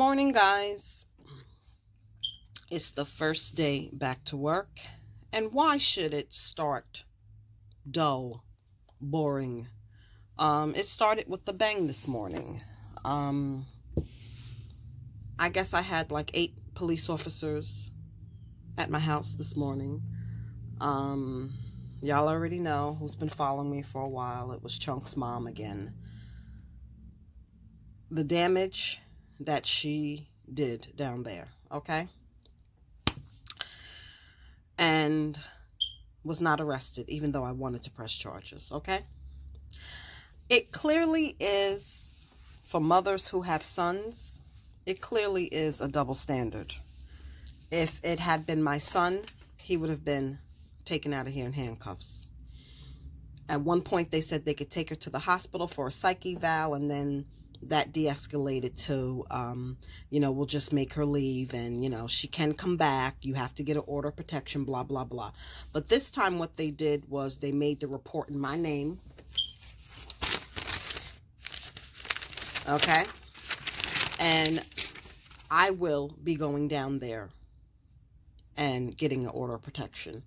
morning, guys. It's the first day back to work. And why should it start dull, boring? It started with the bang this morning. I guess I had like 8 police officers at my house this morning. Y'all already know who's been following me for a while. It was Chunk's mom again. The damage that she did down there, okay? And was not arrested, even though I wanted to press charges, okay? It clearly is, for mothers who have sons, it clearly is a double standard. If it had been my son, he would have been taken out of here in handcuffs. At one point, they said they could take her to the hospital for a psych eval, and then that de-escalated to, we'll just make her leave, and, she can come back. You have to get an order of protection, blah, blah, blah. But this time what they did was they made the report in my name. Okay? And I will be going down there and getting an order of protection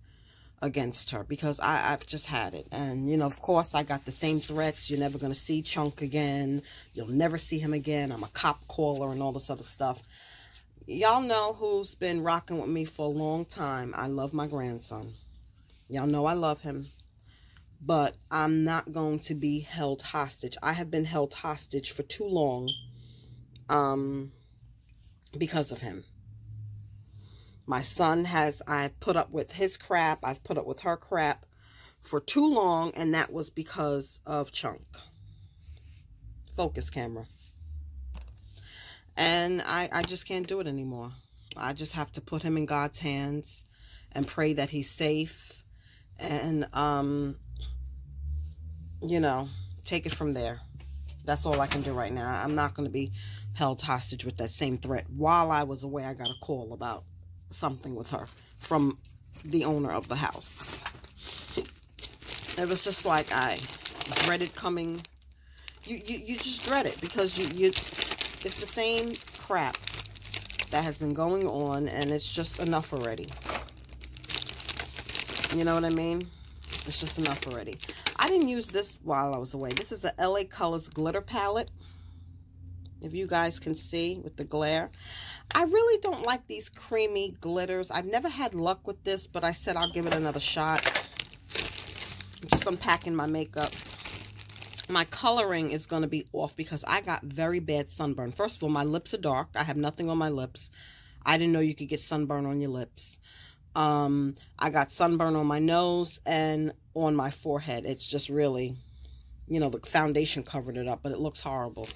against her, because I've just had it. And, of course, I got the same threats. You're never going to see Chunk again. You'll never see him again. I'm a cop caller and all this other stuff. Y'all know who's been rocking with me for a long time. I love my grandson. Y'all know I love him. But I'm not going to be held hostage. I have been held hostage for too long because of him. My son I've put up with his crap. I've put up with her crap for too long, and that was because of Chunk. Focus, camera. And I just can't do it anymore. I just have to put him in God's hands and pray that he's safe, and, take it from there. That's all I can do right now. I'm not going to be held hostage with that same threat. While I was away, I got a call about something with her from the owner of the house. It was just like I dreaded coming. You just dread it, because it's the same crap that has been going on, and it's just enough already. You know what I mean? It's just enough already. I didn't use this while I was away. This is a LA Colors glitter palette. If you guys can see with the glare. I really don't like these creamy glitters. I've never had luck with this, but I said I'll give it another shot. I'm just unpacking my makeup. My coloring is going to be off because I got very bad sunburn. First of all, my lips are dark. I have nothing on my lips. I didn't know you could get sunburn on your lips. I got sunburn on my nose and on my forehead. It's just really, the foundation covered it up, but it looks horrible.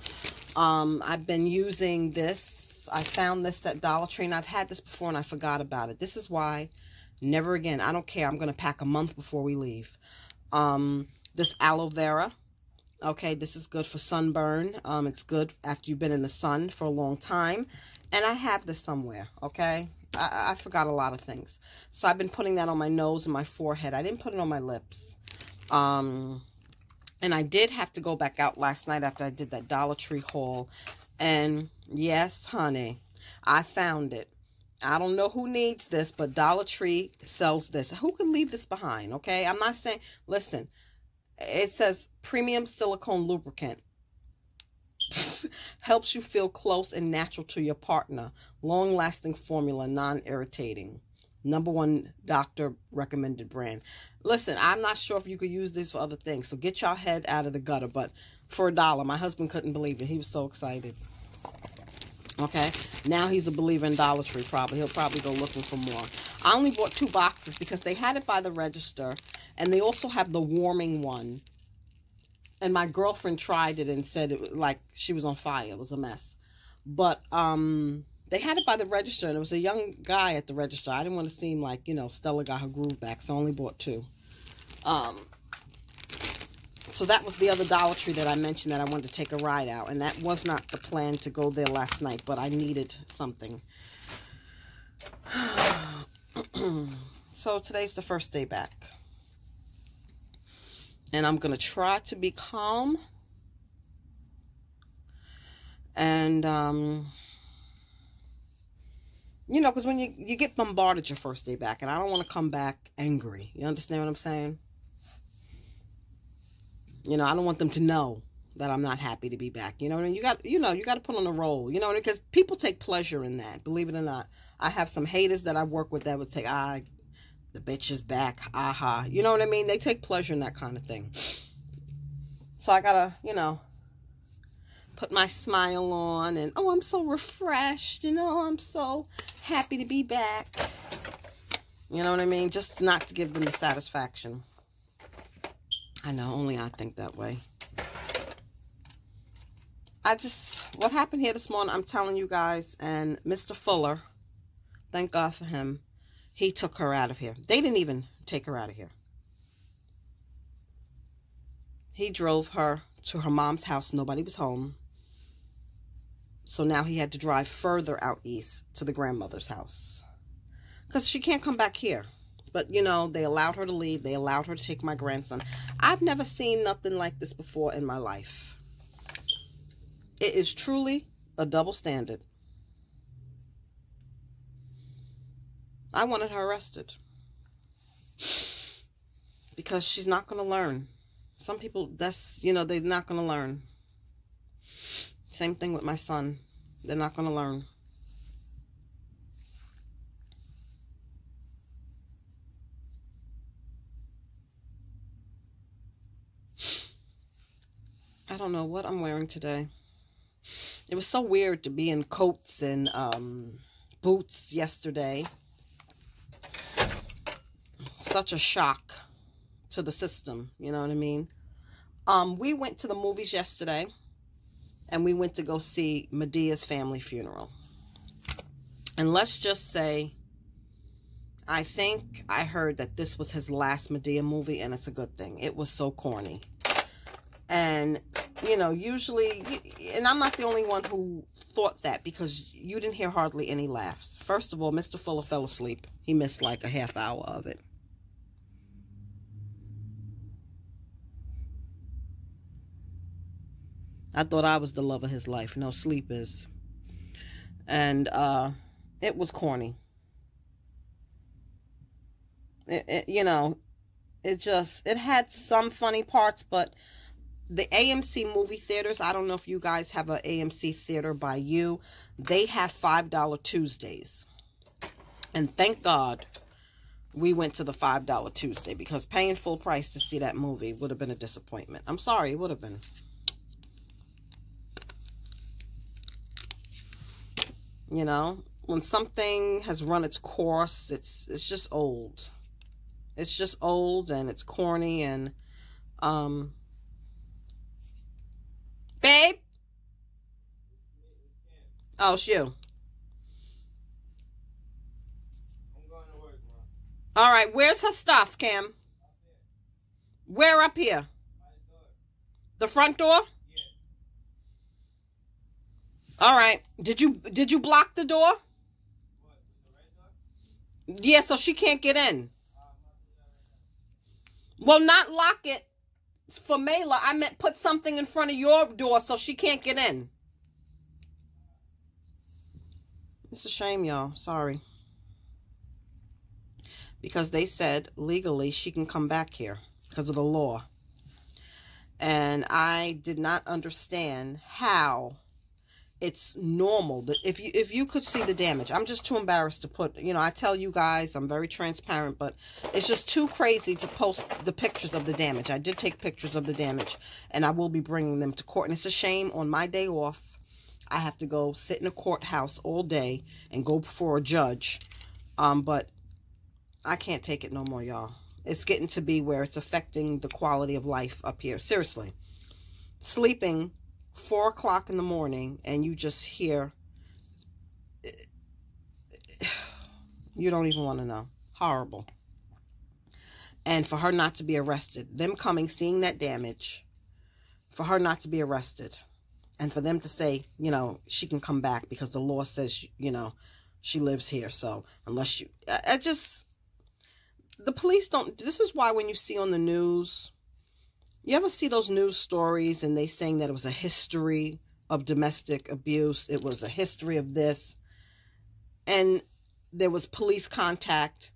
I've been using this. I found this at Dollar Tree, and I've had this before, and I forgot about it. This is why, never again. I don't care. I'm going to pack a month before we leave. This aloe vera. Okay, this is good for sunburn. It's good after you've been in the sun for a long time. And I have this somewhere, okay? I forgot a lot of things. So I've been putting that on my nose and my forehead. I didn't put it on my lips. And I did have to go back out last night after I did that Dollar Tree haul. And yes, honey, I found it. I don't know who needs this, but Dollar Tree sells this. Who can leave this behind, okay? I'm not saying, listen, it says premium silicone lubricant. Helps you feel close and natural to your partner. Long-lasting formula, non-irritating. #1 doctor recommended brand. Listen, I'm not sure if you could use this for other things, so get your head out of the gutter. But for $1, my husband couldn't believe it. He was so excited. Okay, now he's a believer in Dollar Tree. He'll probably go looking for more. I only bought 2 boxes because they had it by the register, and they also have the warming one. And my girlfriend tried it and said it was like she was on fire. It was a mess. But they had it by the register, and it was a young guy at the register. I didn't want to seem like, Stella got her groove back, so I only bought 2. So that was the other Dollar Tree that I mentioned that I wanted to take a ride out. And that was not the plan to go there last night, but I needed something. So today's the first day back. And I'm going to try to be calm. And You know, because when you get bombarded your first day back, and I don't want to come back angry. You understand what I'm saying? You know, I don't want them to know that I'm not happy to be back. You know what I mean? You got to put on a role. You know, because people take pleasure in that. Believe it or not, I have some haters that I work with that would say, the bitch is back. Aha. You know what I mean? They take pleasure in that kind of thing. So I gotta, you know, put my smile on and, oh, I'm so refreshed. You know, I'm so happy to be back. You know what I mean? Just not to give them the satisfaction. I know, only I think that way. What happened here this morning, I'm telling you guys, and Mr. Fuller, thank God for him, he took her out of here. They didn't even take her out of here. He drove her to her mom's house. Nobody was home. So now he had to drive further out east to the grandmother's house. Because she can't come back here. But, you know, they allowed her to leave. They allowed her to take my grandson. I've never seen nothing like this before in my life. It is truly a double standard. I wanted her arrested. Because she's not going to learn. Some people, you know, they're not going to learn. Same thing with my son. They're not going to learn. I don't know what I'm wearing today. It was so weird to be in coats and boots yesterday. Such a shock to the system, you know what I mean? We went to the movies yesterday, and we went to go see Medea's family funeral. And let's just say, I think I heard that this was his last Medea movie, and it's a good thing. It was so corny. And, you know, usually, and I'm not the only one who thought that, because you didn't hear hardly any laughs. First of all, Mr. Fuller fell asleep. He missed like a half hour of it. I thought I was the love of his life. No, sleep is. And it was corny. You know, it had some funny parts, but the AMC movie theaters, I don't know if you guys have an AMC theater by you. They have $5 Tuesdays. And thank God we went to the $5 Tuesday, because paying full price to see that movie would have been a disappointment. I'm sorry, it would have been. You know, when something has run its course, it's just old. It's just old, and it's corny, and babe? Oh, it's you. I'm going to work, Mom. All right, where's her stuff, Cam? Where up here? The front door? All right. Did you block the door? What, the red door? Yeah, so she can't get in. Well, not lock it for Mayla. I meant put something in front of your door so she can't get in. It's a shame, y'all. Sorry. Because they said legally she can come back here because of the law. And I did not understand how it's normal that if you could see the damage. I'm just too embarrassed to put, you know, I tell you guys I'm very transparent, but it's just too crazy to post the pictures of the damage. I did take pictures of the damage, and I will be bringing them to court. And it's a shame, on my day off, I have to go sit in a courthouse all day and go before a judge. But I can't take it no more, y'all. It's getting to be where it's affecting the quality of life up here. Seriously. Sleeping 4 o'clock in the morning, and you just hear, you don't even want to know. Horrible. And for her not to be arrested, them coming, seeing that damage, for her not to be arrested, and for them to say, you know, she can come back because the law says, you know, she lives here. So unless you, the police don't, this is why when you see on the news, you ever see those news stories and they saying that it was a history of domestic abuse, it was a history of this, and there was police contact,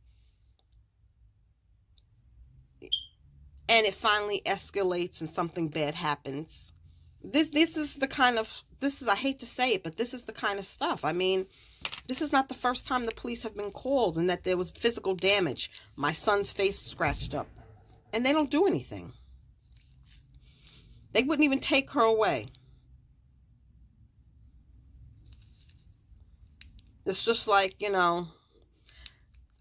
and it finally escalates and something bad happens. This is the kind of, I hate to say it, but this is the kind of stuff. I mean, this is not the first time the police have been called and that there was physical damage. My son's face scratched up. And they don't do anything. They wouldn't even take her away. It's just like, you know,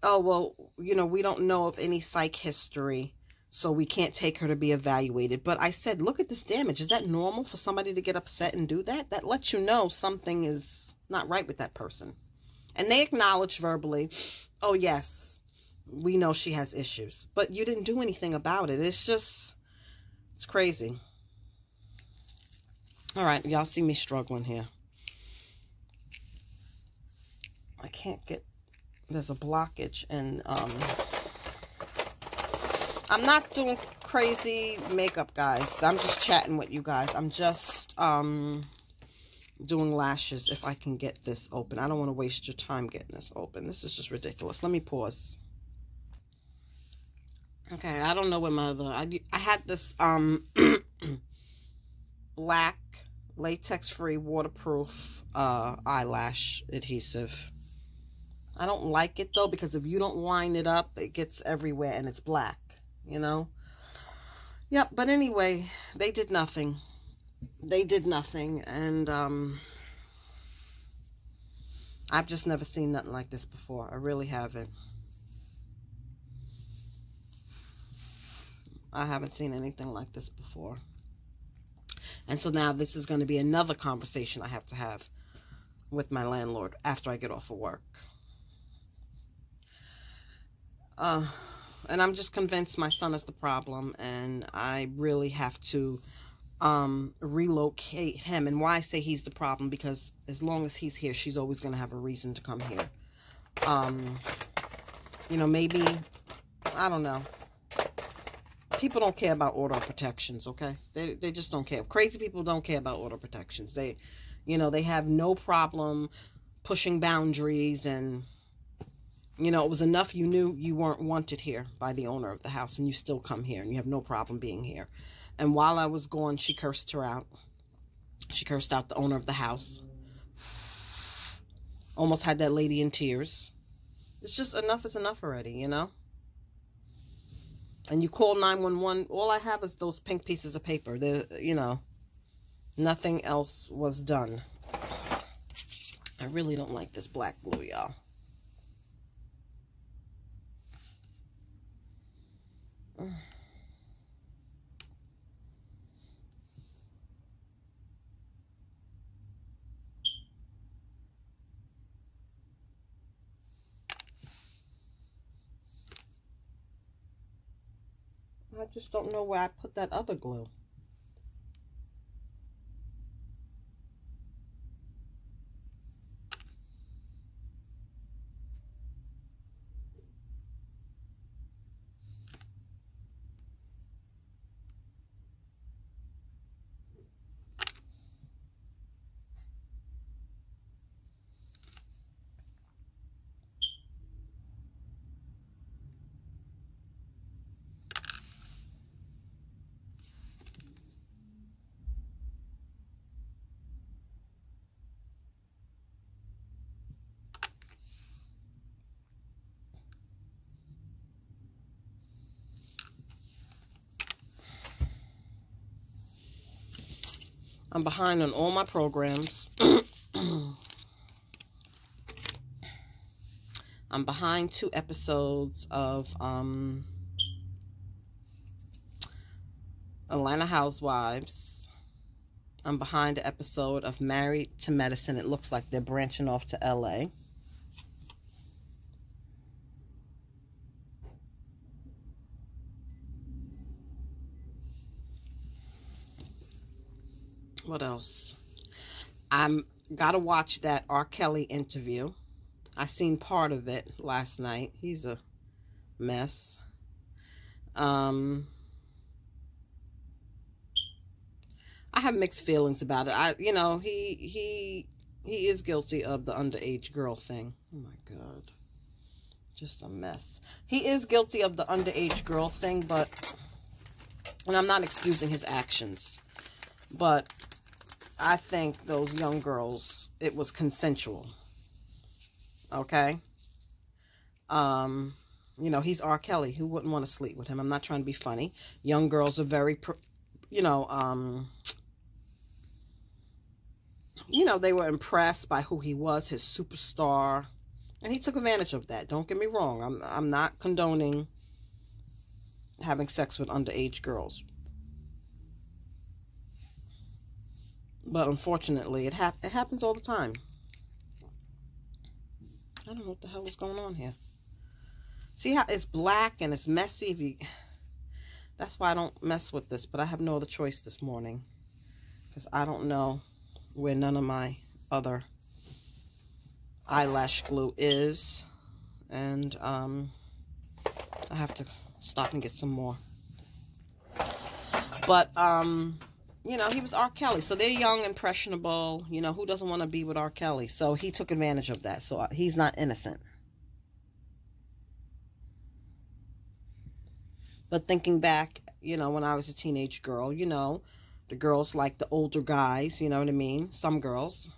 oh, well, you know, we don't know of any psych history, so we can't take her to be evaluated. But I said, look at this damage. Is that normal for somebody to get upset and do that? That lets you know something is not right with that person. And they acknowledge verbally, oh, yes, we know she has issues. But you didn't do anything about it. It's just, it's crazy. All right, y'all see me struggling here. I can't get, there's a blockage, and I'm not doing crazy makeup, guys. I'm just chatting with you guys. I'm just doing lashes if I can get this open. I don't want to waste your time getting this open. This is just ridiculous. Let me pause. Okay, I don't know where my other, I had this black latex-free waterproof eyelash adhesive. I don't like it though, because if you don't line it up, it gets everywhere and it's black, you know? Yep, but anyway, they did nothing. They did nothing, and I've just never seen nothing like this before. I really haven't. I haven't seen anything like this before. And so now this is going to be another conversation I have to have with my landlord after I get off of work. And I'm just convinced my son is the problem, and I really have to relocate him. And why I say he's the problem, because as long as he's here, she's always going to have a reason to come here. You know, maybe, I don't know. People don't care about auto protections, okay? They just don't care. Crazy people don't care about auto protections. They, you know, they have no problem pushing boundaries, and you know, it was enough you knew you weren't wanted here by the owner of the house, and you still come here, and you have no problem being here. And while I was gone, she cursed her out. She cursed out the owner of the house. Almost had that lady in tears. It's just, enough is enough already, you know? And you call 911, all I have is those pink pieces of paper. You know, nothing else was done. I really don't like this black glue, y'all. I just don't know where I put that other glue. I'm behind on all my programs. I'm behind 2 episodes of Atlanta Housewives. I'm behind an episode of Married to Medicine. It looks like they're branching off to LA. What else? I'm gotta watch that R. Kelly interview. I seen part of it last night. He's a mess. I have mixed feelings about it. You know, he is guilty of the underage girl thing. Oh my God. Just a mess. He is guilty of the underage girl thing, but, and I'm not excusing his actions, but I think those young girls, it was consensual. Okay? You know, he's R. Kelly. Who wouldn't want to sleep with him? I'm not trying to be funny. Young girls are very, you know, they were impressed by who he was, his superstar. And he took advantage of that. Don't get me wrong. I'm not condoning having sex with underage girls. But unfortunately, it happens all the time. I don't know what the hell is going on here. See how it's black and it's messy? That's why I don't mess with this. But I have no other choice this morning. Because I don't know where none of my other eyelash glue is. And I have to stop and get some more. But, you know, he was R. Kelly. So they're young, impressionable. You know, who doesn't want to be with R. Kelly? So he took advantage of that. So he's not innocent. But thinking back, you know, when I was a teenage girl, you know, the girls like the older guys, you know what I mean? Some girls.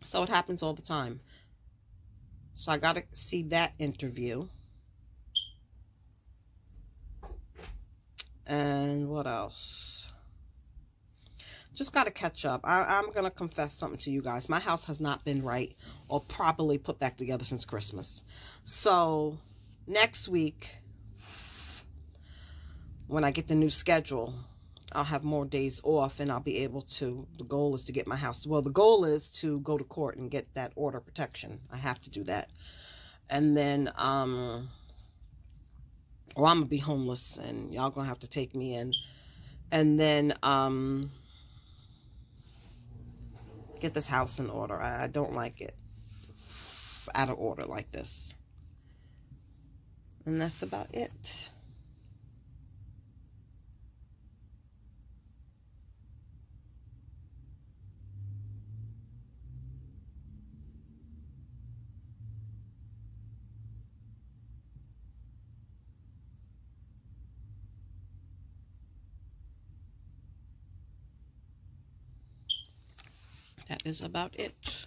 So it happens all the time. So I got to see that interview. And what else? Just got to catch up. I'm going to confess something to you guys. My house has not been right or properly put back together since Christmas. So next week, when I get the new schedule, I'll have more days off and I'll be able to, the goal is to get my house, well, the goal is to go to court and get that order of protection. I have to do that. And then, or I'm going to be homeless and y'all going to have to take me in. And then, get this house in order. I don't like it out of order like this. And that's about it. That is about it.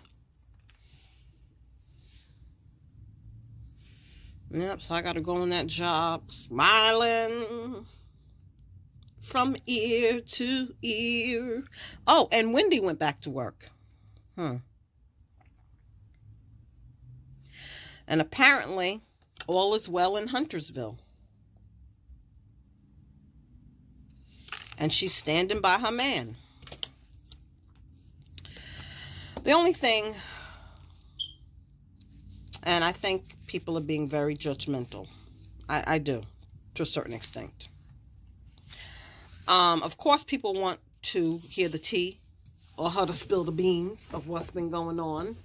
Yep, so I got to go on that job smiling from ear to ear. Oh, and Wendy went back to work. And apparently, all is well in Huntersville. And she's standing by her man. The only thing, and I think people are being very judgmental. I do, to a certain extent. Of course, people want to hear the tea or her to spill the beans of what's been going on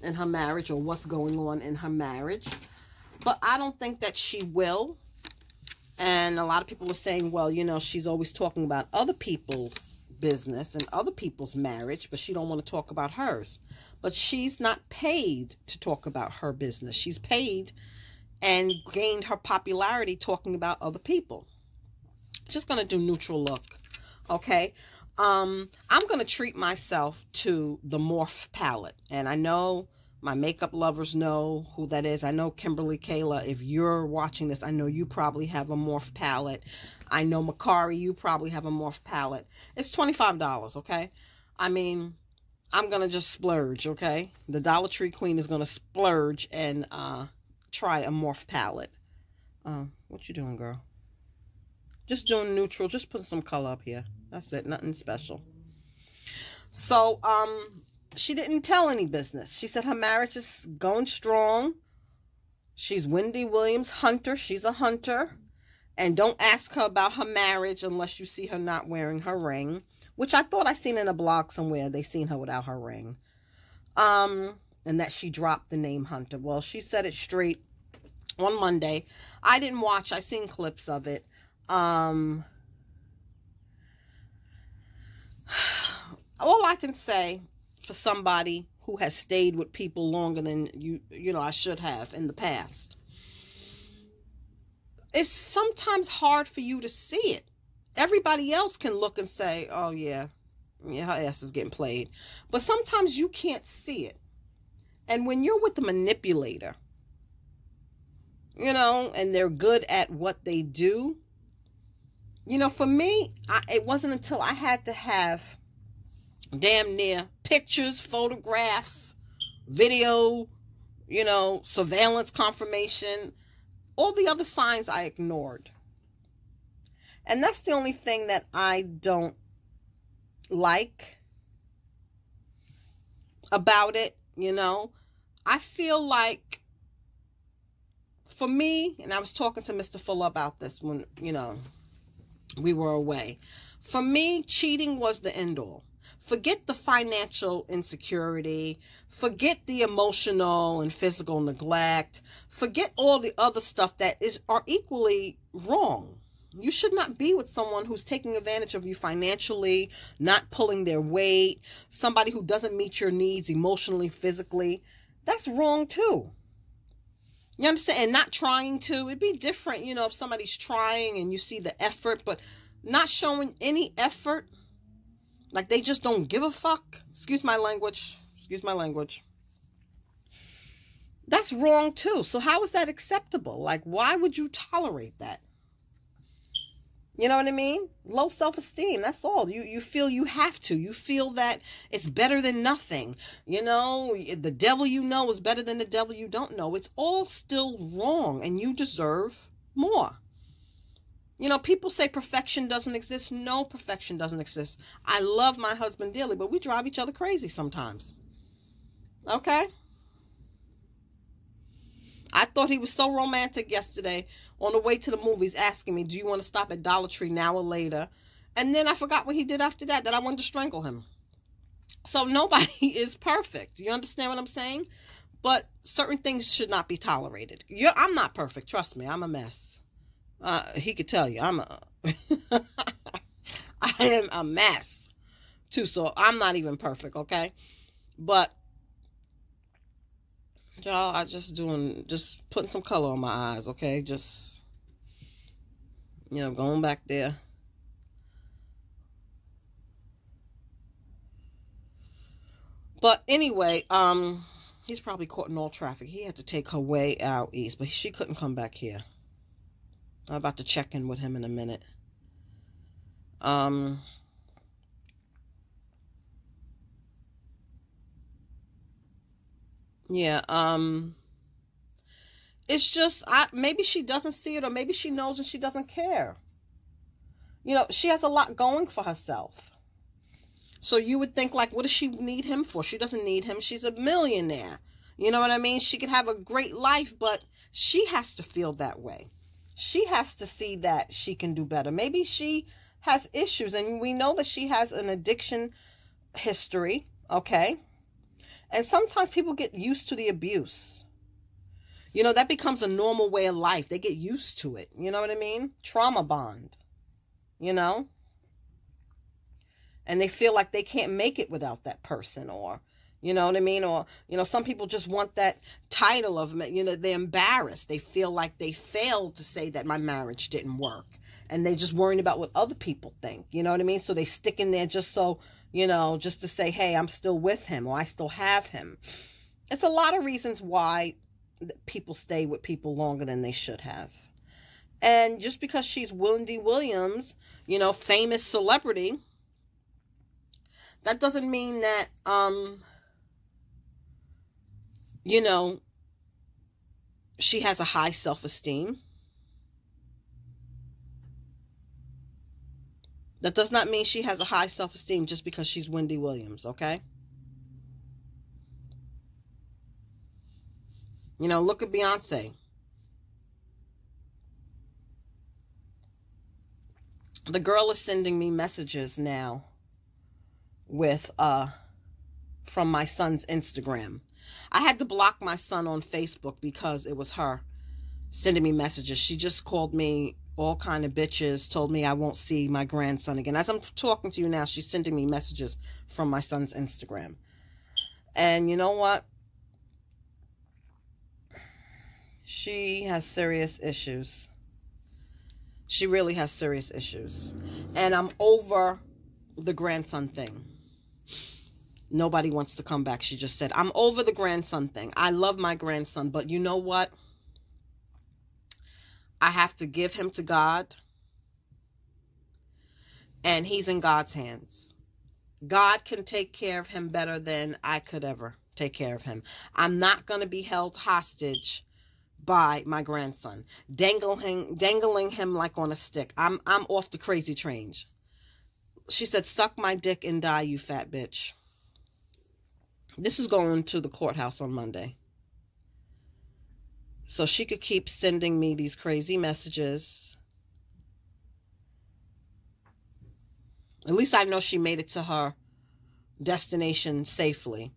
in her marriage or what's going on in her marriage. But I don't think that she will. And a lot of people are saying, well, you know, she's always talking about other people's business and other people's marriage, but she don't want to talk about hers. But she's not paid to talk about her business. She's paid and gained her popularity talking about other people. Just going to do neutral look. Okay. I'm going to treat myself to the Morph palette. And I know my makeup lovers know who that is. I know Kimberly Kayla, if you're watching this, I know you probably have a Morph palette. I know Makari, you probably have a Morph palette. It's $25, okay? I mean, I'm going to just splurge, okay? The Dollar Tree Queen is going to splurge and try a Morph palette. What you doing, girl? Just doing neutral. Just putting some color up here. That's it. Nothing special. So, she didn't tell any business. She said her marriage is going strong. She's Wendy Williams Hunter. She's a hunter. And don't ask her about her marriage unless you see her not wearing her ring. Which I thought I seen in a blog somewhere. They seen her without her ring. And that she dropped the name Hunter. Well, she said it straight on Monday. I didn't watch. I seen clips of it. All I can say for somebody who has stayed with people longer than I should have in the past. It's sometimes hard for you to see it. Everybody else can look and say, oh yeah, her ass is getting played. But sometimes you can't see it. And when you're with the manipulator, and they're good at what they do, for me, it wasn't until I had to have damn near pictures, photographs, video, surveillance confirmation, all the other signs I ignored. And that's the only thing that I don't like about it, I feel like, for me, and I was talking to Mr. Fuller about this when, we were away. For me, cheating was the end all. Forget the financial insecurity. Forget the emotional and physical neglect. Forget all the other stuff that are equally wrong. You should not be with someone who's taking advantage of you financially, not pulling their weight, somebody who doesn't meet your needs emotionally, physically. That's wrong too. You understand? And not trying to. It'd be different, if somebody's trying and you see the effort, but not showing any effort. Like they just don't give a fuck. Excuse my language. That's wrong too. So how is that acceptable? Like, why would you tolerate that? You know what I mean? Low self-esteem. That's all. You feel you have to. You feel that it's better than nothing. The devil is better than the devil you don't know. It's all still wrong, and you deserve more. People say perfection doesn't exist. No, perfection doesn't exist. I love my husband dearly, but we drive each other crazy sometimes. Okay? I thought he was so romantic yesterday on the way to the movies, asking me, do you want to stop at Dollar Tree now or later? And then I forgot what he did after that I wanted to strangle him. So nobody is perfect. You understand what I'm saying? But certain things should not be tolerated. I'm not perfect. Trust me, I'm a mess. He could tell you, I am a mess too. So I'm not even perfect. Okay. But y'all, I just putting some color on my eyes. Okay. Just, going back there. But anyway, he's probably caught in all traffic. He had to take her way out east, but she couldn't come back here. I'm about to check in with him in a minute. Yeah, it's just, maybe she doesn't see it, or maybe she knows and she doesn't care. She has a lot going for herself. So you would think, like, what does she need him for? She doesn't need him. She's a millionaire. You know what I mean? She could have a great life, but she has to feel that way. She has to see that she can do better. Maybe she has issues, and we know that she has an addiction history, okay? And sometimes people get used to the abuse. That becomes a normal way of life. They get used to it. You know what I mean? Trauma bond, And they feel like they can't make it without that person, or, you know what I mean? Or, some people just want that title of, they're embarrassed. They feel like they failed to say that my marriage didn't work. And they just worrying about what other people think. You know what I mean? So they stick in there just so, just to say, hey, I'm still with him, or I still have him. It's a lot of reasons why people stay with people longer than they should have. And just because she's Wendy Williams, famous celebrity, that doesn't mean that, she has a high self-esteem. That does not mean she has a high self-esteem just because she's Wendy Williams, okay? Look at Beyonce. The girl is sending me messages now with, from my son's Instagram. I had to block my son on Facebook because it was her sending me messages. She just called me all kind of bitches, told me I won't see my grandson again. As I'm talking to you now, she's sending me messages from my son's Instagram. And you know what? She has serious issues. She really has serious issues. And I'm over the grandson thing. Nobody wants to come back. She just said, I'm over the grandson thing. I love my grandson, but you know what? I have to give him to God. And he's in God's hands. God can take care of him better than I could ever take care of him. I'm not going to be held hostage by my grandson, dangling him like on a stick. I'm off the crazy train. She said, suck my dick and die, you fat bitch. This is going to the courthouse on Monday. So she could keep sending me these crazy messages. At least I know she made it to her destination safely.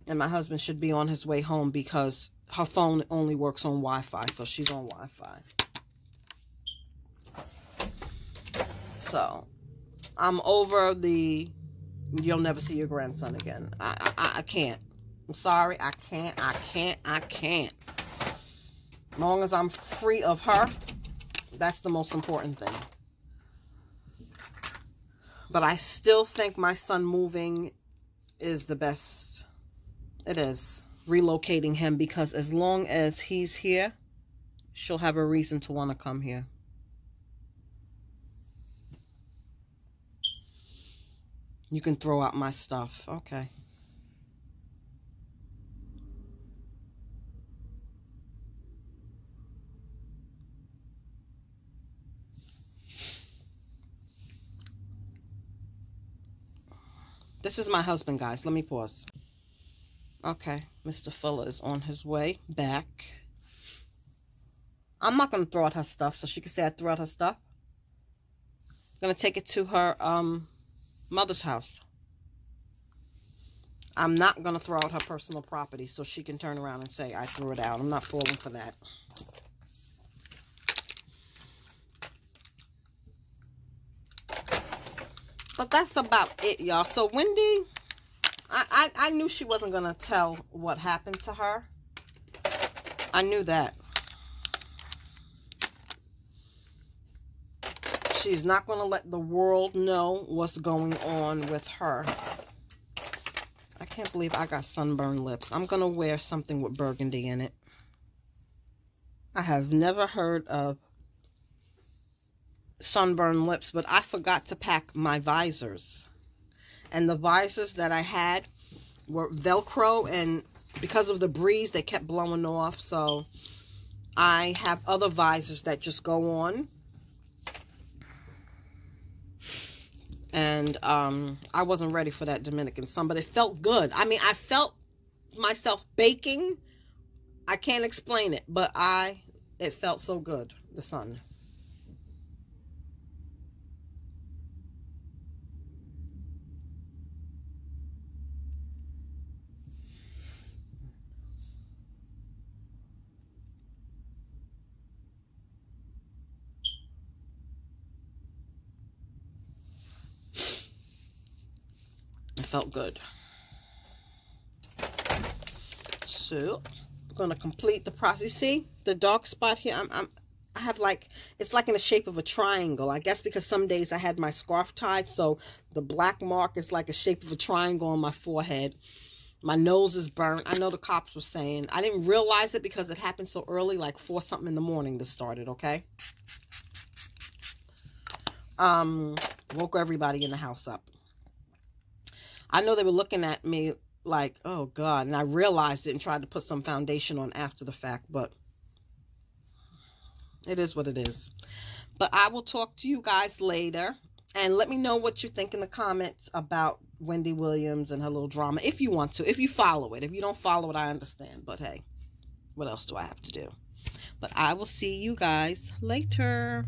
And my husband should be on his way home because her phone only works on Wi-Fi. So she's on Wi-Fi. So I'm over the you'll never see your grandson again. I can't. I'm sorry. I can't. As long as I'm free of her, that's the most important thing. But I still think my son moving is the best. It is. Relocating him, because as long as he's here, she'll have a reason to want to come here. You can throw out my stuff. Okay. This is my husband, guys. Let me pause. Okay, Mr. Fuller is on his way back. I'm not going to throw out her stuff so she can say I threw out her stuff. I'm going to take it to her mother's house. I'm not going to throw out her personal property so she can turn around and say I threw it out. I'm not falling for that. But that's about it, y'all. So Wendy, I knew she wasn't going to tell what happened to her. I knew that. She's not going to let the world know what's going on with her. I can't believe I got sunburned lips. I'm going to wear something with burgundy in it. I have never heard of sunburned lips, but I forgot to pack my visors. And the visors that I had were Velcro, and because of the breeze, they kept blowing off. So I have other visors that just go on. And I wasn't ready for that Dominican sun, but it felt good. I mean, I felt myself baking. I can't explain it, but it felt so good, the sun. It felt good. So I'm gonna complete the process. You see the dark spot here? I have like, it's like in the shape of a triangle. I guess because some days I had my scarf tied, so the black mark is like a shape of a triangle on my forehead. My nose is burnt. I know the cops were saying. I didn't realize it because it happened so early, like 4 something in the morning this started, okay? Woke everybody in the house up. I know they were looking at me like, oh, God. And I realized it and tried to put some foundation on after the fact. But it is what it is. But I will talk to you guys later. And let me know what you think in the comments about Wendy Williams and her little drama. If you want to. If you follow it. If you don't follow it, I understand. But hey, what else do I have to do? But I will see you guys later.